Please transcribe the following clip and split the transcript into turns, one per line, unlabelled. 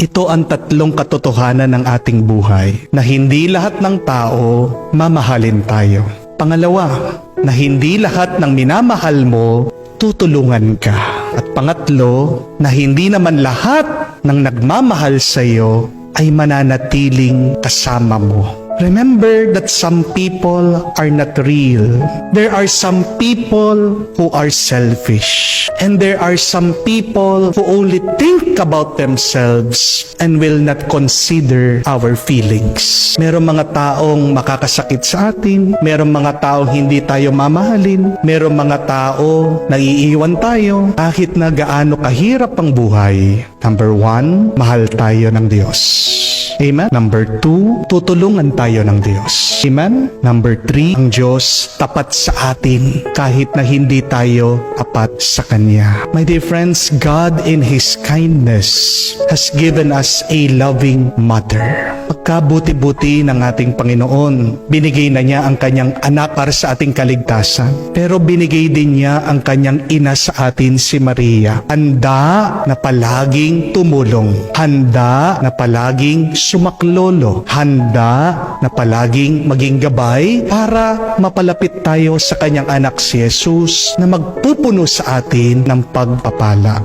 Ito ang tatlong katotohanan ng ating buhay na hindi lahat ng tao mamahalin tayo. Pangalawa, na hindi lahat ng minamahal mo tutulungan ka. At pangatlo, na hindi naman lahat ng nagmamahal sa iyo ay mananatiling kasama mo. Remember that some people are not real. There are some people who are selfish. And there are some people who only think about themselves and will not consider our feelings. Merong mga taong makakasakit sa atin. Merong mga taong hindi tayo mamahalin. Merong mga tao na iiwan tayo kahit na gaano kahirap ang buhay. Number 1, mahal tayo ng Diyos. Amen? Number 2, tutulungan tayo ng Diyos. Amen? Number 3, ang Diyos tapat sa atin kahit na hindi tayo tapat sa Kanya. My dear friends, God in His kindness has given us a loving mother. Pagkabuti-buti ng ating Panginoon, binigay na niya ang Kanyang anak para sa ating kaligtasan. Pero binigay din niya ang Kanyang ina sa atin, si Maria. Handa na palaging tumulong. Handa na palaging sumaklolo. Handa na palaging maging gabay para mapalapit tayo sa Kanyang anak si Jesus na magpupuno sa atin ng pagpapala.